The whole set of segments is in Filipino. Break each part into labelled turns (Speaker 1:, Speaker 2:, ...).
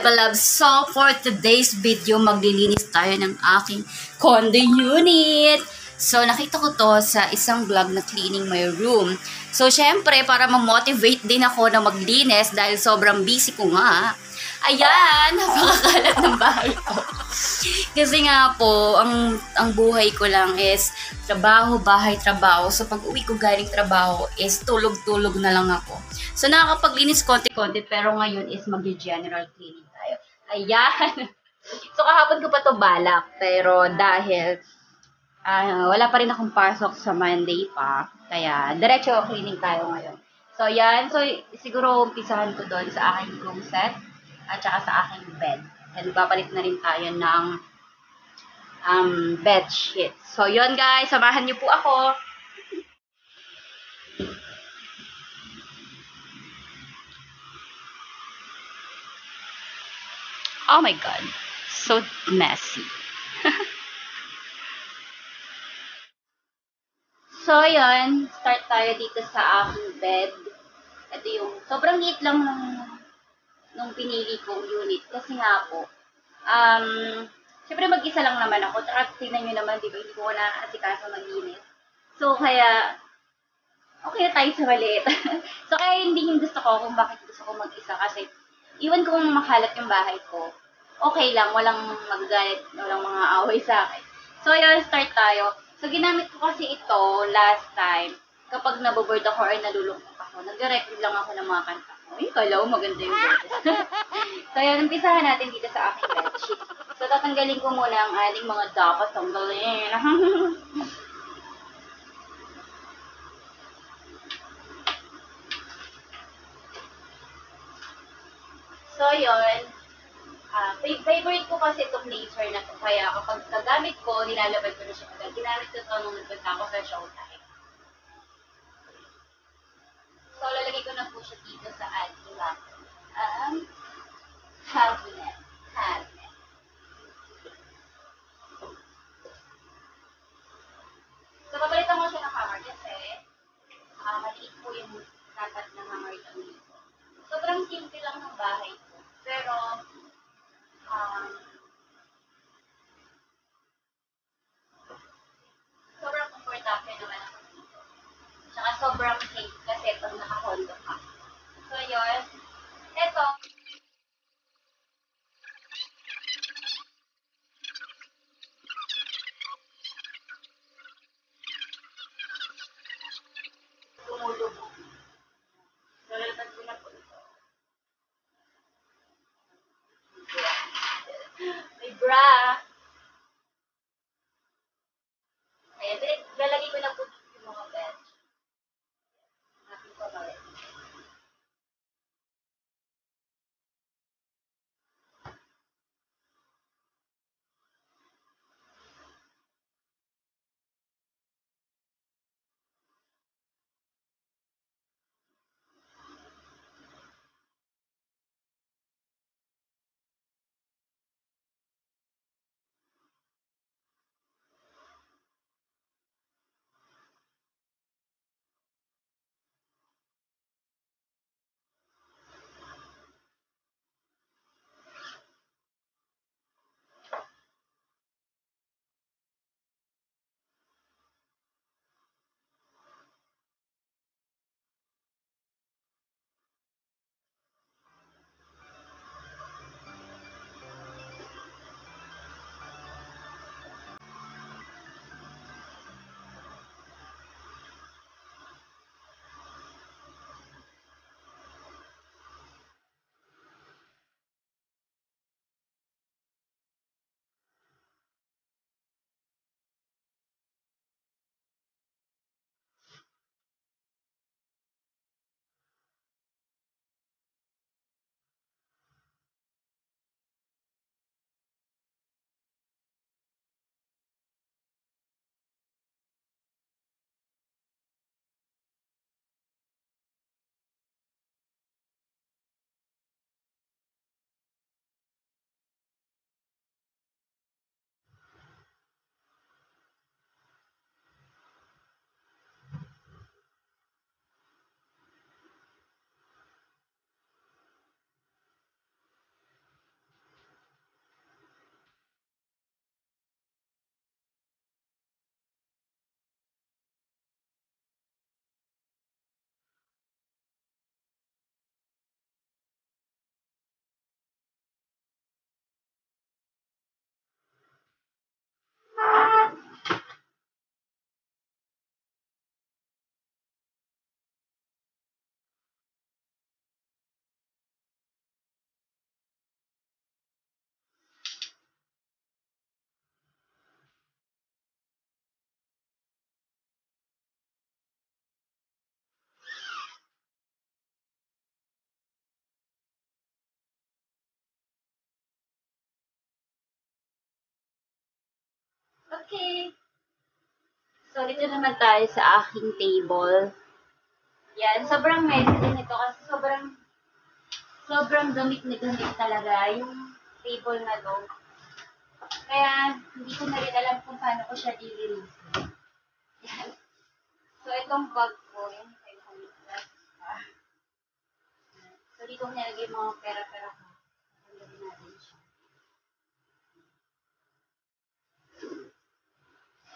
Speaker 1: kalab. So, for today's video, maglilinis tayo ng aking condo unit. So, nakita ko to sa isang vlog na cleaning my room. So, syempre, para ma-motivate din ako na maglinis dahil sobrang busy ko nga. Ayan, napakakalat ng bahay ko. Kasi nga po, ang buhay ko lang is trabaho, bahay, trabaho. So, pag uwi ko galing trabaho is tulog-tulog na lang ako. So, nakakapaglinis konti-konti, pero ngayon is mag-general cleaning tayo. Ayan. So, kahapon ko pa to balak, pero dahil wala pa rin akong pasok sa Monday pa, kaya diretso cleaning tayo ngayon. So, yan. So, siguro umpisahan ko doon sa aking closet at saka sa aking bed. And papalit na rin tayo ng bed sheets. So, yun guys. Samahan niyo po ako. Oh my God. So messy. So, yun. Start tayo dito sa aking bed. Ito yung, sobrang liit lang nung pinili kong unit. Kasi nga po, syempre mag-isa lang naman ako. At tingnan nyo naman, di ba, hindi ko na asikaso maglinis. So, kaya, okay na tayo sa maliit. So, kaya hindi yung gusto ko kung bakit gusto ko mag-isa. Kasi, iwan kung makalat yung bahay ko, okay lang, walang magagalit, walang mga away sa akin. So, yun, start tayo. So, ginamit ko kasi ito last time, kapag naboboard ako or nalulungkot ako, nag-record lang ako ng mga kanta ko. Ay, kala ko maganda yung boses. So, yun, umpisahan natin dito sa aking bedsheet. So, tatanggalin ko muna ang ating mga dapat tanggalin. So, yun. Favorite ko kasi itong laser na to. Kaya kapag kagamit ko, nilalabad ko na siya agad. Ginamit ko ito nung nagpunta ako sa showtime. So, lalagay ko na po siya dito sa ating cabinet. So, papalitan ko siya ng hammer kasi maliit po yung dapat ng hammer dito. Sobrang simple lang ng bahay ko. Pero, sobrang komportable naman ako dito. Tsaka sobrang safe kasi pag naka-condo ka. So, yun. Ito. So, dito naman tayo sa aking table. Yan, sobrang messy din ito kasi sobrang gamit na gamit talaga yung table na to. Kaya, hindi ko na rin alam kung paano ko siya dilinisin. Yan. So, itong bag ko, yan, kayo kumiklas. So, dito ko nilagay mga pera-pera ko. Nilagay natin siya.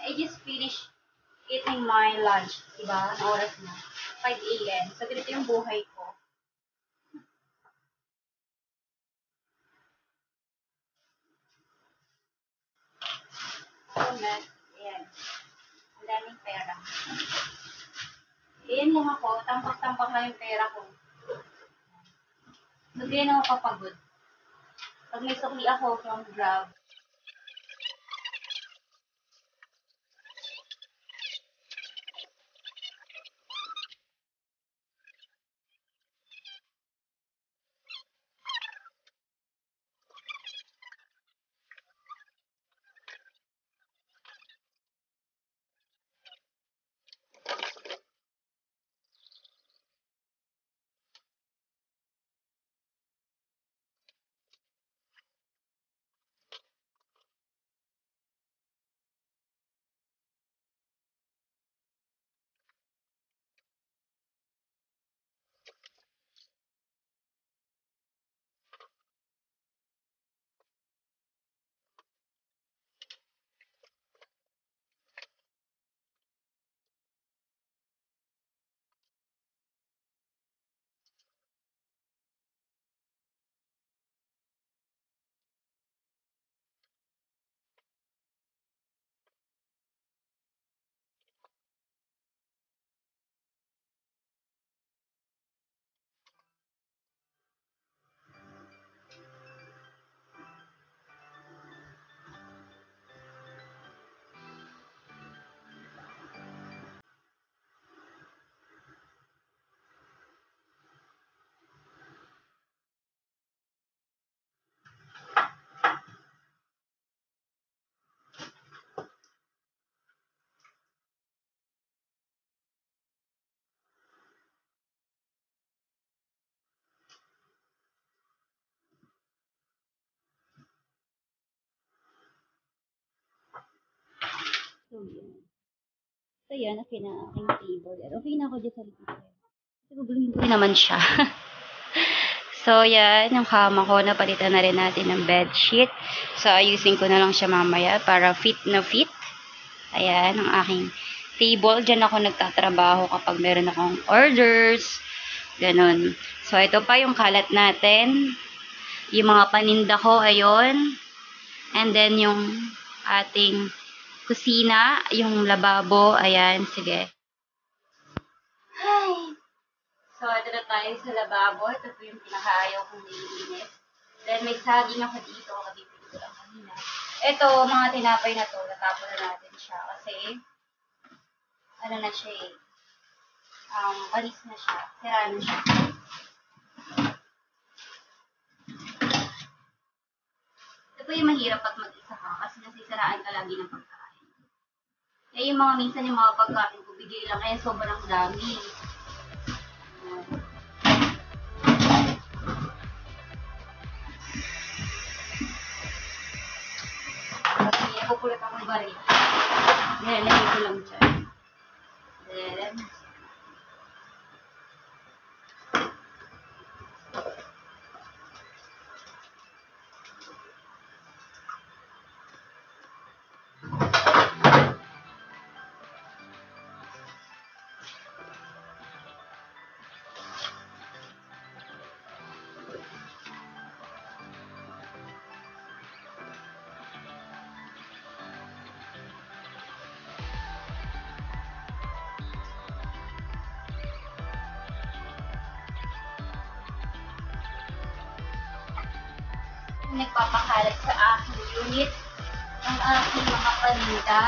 Speaker 1: I just finished eating my lunch, diba? Ang oras na. 5 a.m. So, ganito yung buhay ko. So, next, ayan. Ang daming pera. Ayan lang ako. Tampak-tampak lang yung pera ko. So, ganyan ako kapagod. Pag may sukli ako from Grab, so yun. So yan, okay na aking table. Okay na ako dyan sa likod. Kasi guguluhin ko rin naman siya. So yan, yung kama ko, napalitan na rin natin ng bedsheet. So ayusin ko na lang siya mamaya para fit na fit. Ayan, ang aking table. Diyan ako nagtatrabaho kapag meron akong orders. Ganun. So ito pa yung kalat natin. Yung mga paninda ko, ayun. And then yung ating kusina, yung lababo, ayan, sige. Ay. So, ito na tayo sa lababo. Ito po yung pinakaayaw kong nilinis. Then, may saging ako dito. Kabibili ko lang kanina. Ito, mga tinapay na to, natapon na natin siya. Kasi, ano na siya eh. Alis na siya. Sira na siya. Ito po yung mahirap pag mag-isa ka. Kasi nasisiraan ka lagi ng pagkain. Eh, yung mga minsan yung mga pagkain ko, bigay lang. Kaya sobrang dami. Kukulit akong bari. Nilalagay ko lang dyan. Then, nagpapakalat sa aking unit ang aking mga paninda.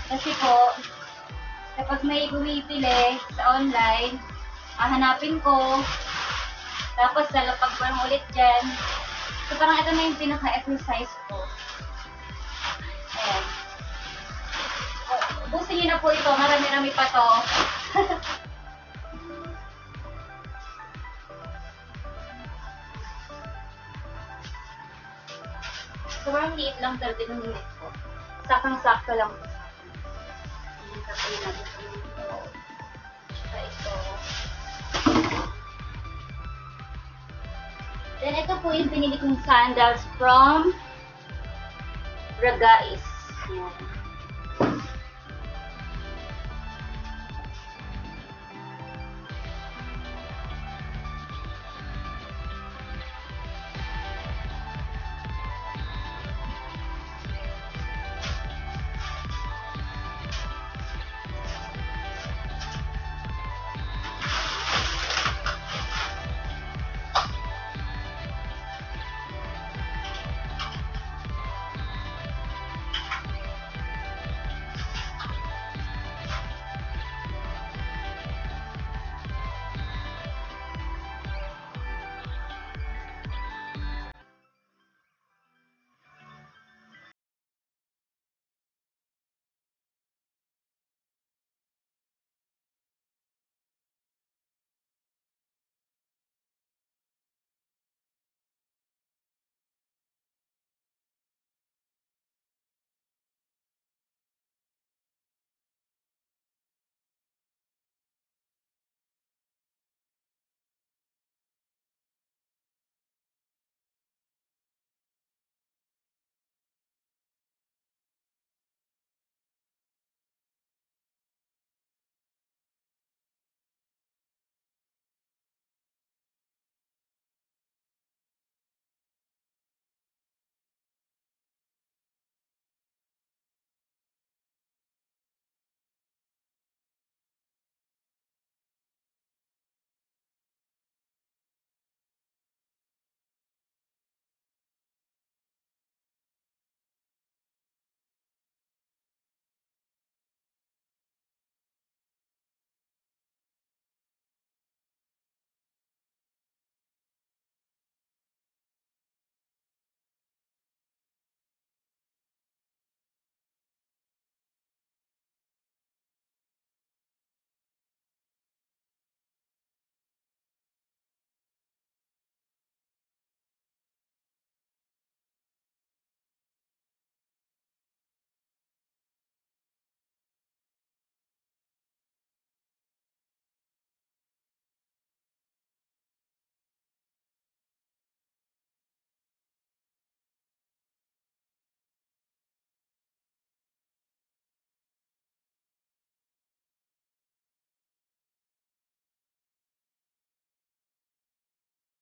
Speaker 1: Kasi po, kapag may bumibili sa online, hahanapin ko, tapos lalapag ko lang ulit dyan. So parang ito na yung pinaka-exercise ko. Ayan. Ubusin niyo na po ito. Marami-rami pa to. Sobrang liit lang talaga ng unit ko. Sakang-sakto lang po sa akin. Ayan, tapos natin ito. Tsaka ito. Then, ito po yung pinili kong sandals from Ragais. Ayan.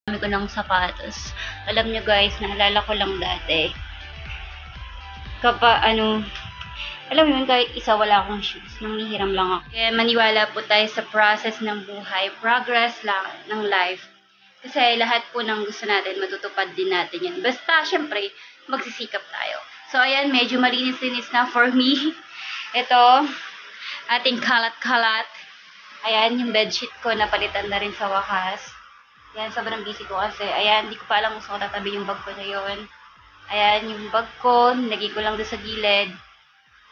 Speaker 1: Dami ko ng sapatos. Alam nyo guys, naalala ko lang dati. Alam mo yun, kahit isa wala akong shoes. Nanghihiram lang ako. Kaya maniwala po tayo sa process ng buhay. Progress lang ng life. Kasi lahat po ng gusto natin, matutupad din natin yan. Basta, syempre, magsisikap tayo. So, ayan, medyo malinis-linis na for me. Ito, ating kalat-kalat. Ayan, yung bedsheet ko, napalitan na rin sa wakas. Ayan, sobrang busy ko kasi. Ayan, hindi ko pa alam kung saan ko tatabi yung bag ko na yun. Ayan, yung bag ko, nilagay ko lang doon sa gilid.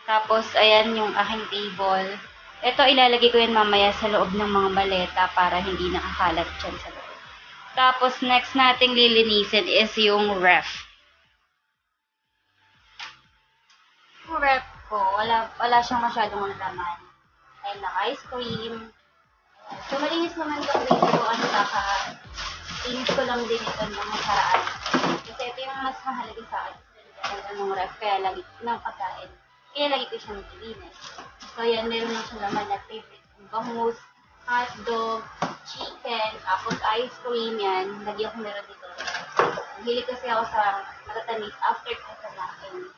Speaker 1: Tapos, ayan yung aking table. Ito, ilalagay ko yan mamaya sa loob ng mga maleta para hindi nakakalat dyan sa loob. Tapos, next nating lilinisin is yung ref. Yung ref ko, wala siyang masyadong laman. Ayan, naka-ice cream. So, malinis naman itong video kasi inis ko lang din ito ng masaraan. Kasi ito yung mas mahalaga sa akin. Ng ref, kaya lagi ng pagkain. Kaya lagi ko siyang nilinis. So, yan, meron lang siya naman na favorite. Bangus, hotdog, chicken, tapos ice cream yan. Lagi ako meron dito. Hilig kasi ako sa matatamis after ko sa lakin.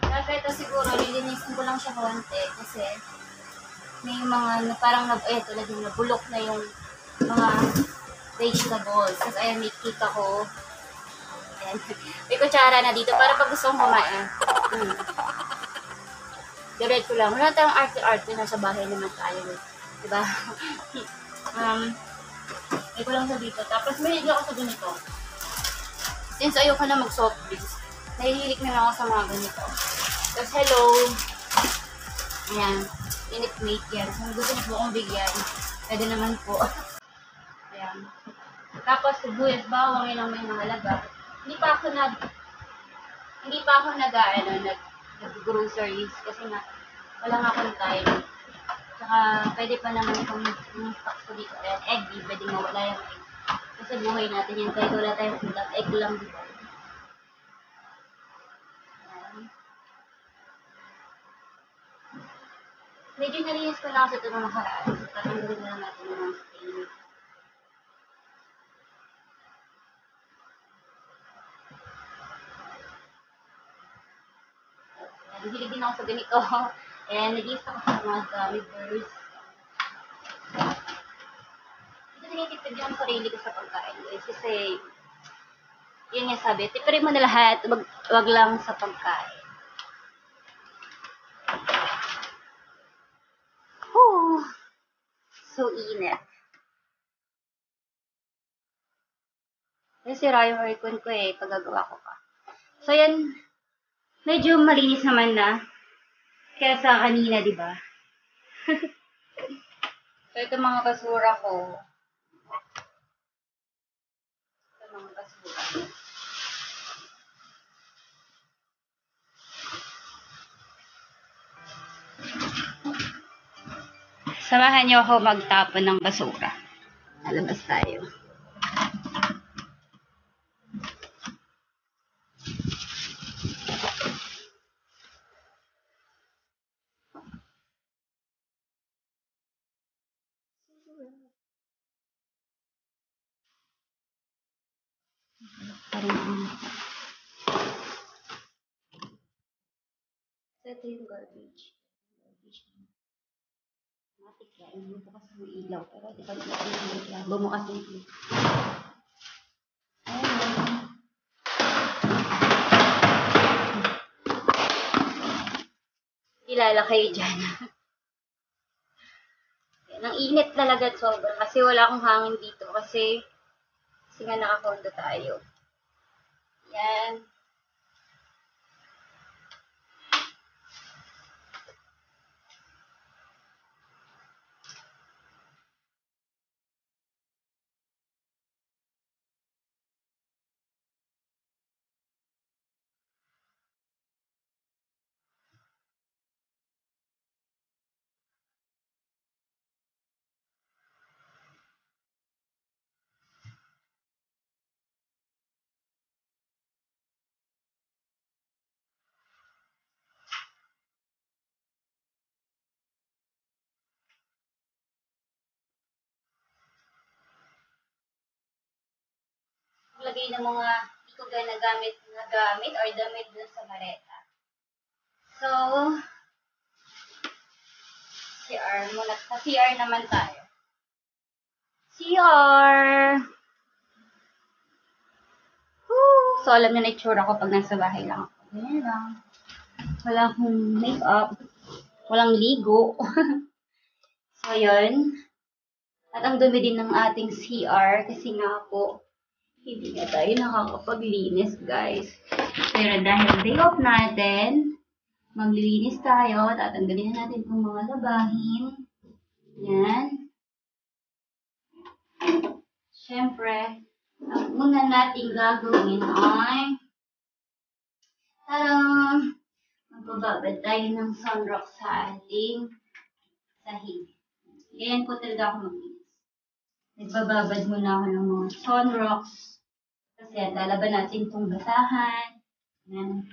Speaker 1: Kasi ito siguro, lilinisin ko lang siya konti kasi may mga parang tulad yung nabulok na yung mga vegetables. Tapos ayan, may cake ako. Ayan. May kutsara na dito para pag gusto kong kumain. Direct ko lang. Wala tayong arte-arte. Nasa bahay naman tayo. Diba? May ko lang sa dito. Tapos may hilig ako sa ganito. Since ayoko na mag-soft drinks, nahihilig na lang ako sa mga ganito. Tapos hello. Ayan, unit mate yan. Kung gusto niyo po akong bigyan, pwede naman po. Ayan. Tapos, sibuyas, bawang, yun ang may mahalaga. Hindi pa ako nag-groceries kasi nga, wala nga akong time. Tsaka, pwede pa naman itong stocks ko dito. Ayan, egg, di pwede mawala yung egg. Kasi buhay natin yan, kahit wala tayong food, egg lang dito. Ayan. Medyo nalinis ko lang sa ito ng nakaraan. So, tatanggalin na lang natin yung mga stain. Hilig din ako sa ganito. And nag-iis ako sa mga gummy bears. Ito tinitipid yung sarili ko sa pagkain, guys. Kasi, yun yung sabi, tipirin mo na lahat, wag lang sa pagkain. Whew! So init. Kasi sira yung aircon ko eh, pagagawa ko pa. So yan, medyo malinis naman na. Kaya sa kanina, di ba? So ito mga basura ko. Ito mga basura. Samahan niyo ako magtapon ng basura. Lalabas tayo. So ito yung garbage. Matik yan. Bumukas ng ilaw. Pero di pa ilaw. Bumukas ng ilaw. Kilala kayo dyan. Yan, ang init talaga sobra. Kasi wala akong hangin dito. Kasi nga nakakondo tayo. Yan. Lagay ng mga hindi ko nagamit or damit dun sa maleta. So, CR muna. Sa CR naman tayo. CR! Woo! So, alam niyo na itsura ko pag nasa bahay lang ako. Ganyan lang. Wala akong makeup. Walang ligo. So, yun. At ang dumi din ng ating CR kasi nga po, hindi na tayo nakakapaglinis, guys. Pero dahil day off natin, maglilinis tayo. Tatanggalin na natin itong mga labahin. Yan. Siyempre, ang una nating gagawin ay magbababad tayo ng sunrock sa ating sahig. Ganyan po talaga ako maglinis. Nagbababad muna ako ng mga sunrocks. Kasi lalaban natin itong basahan. Yan.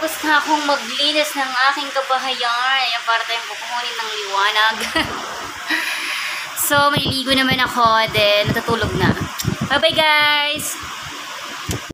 Speaker 1: Tapos na akong maglinis ng aking kabahayan. Ayan, para tayong kukunin ng liwanag. So, maliligo naman ako. Then, natutulog na. Bye-bye, guys!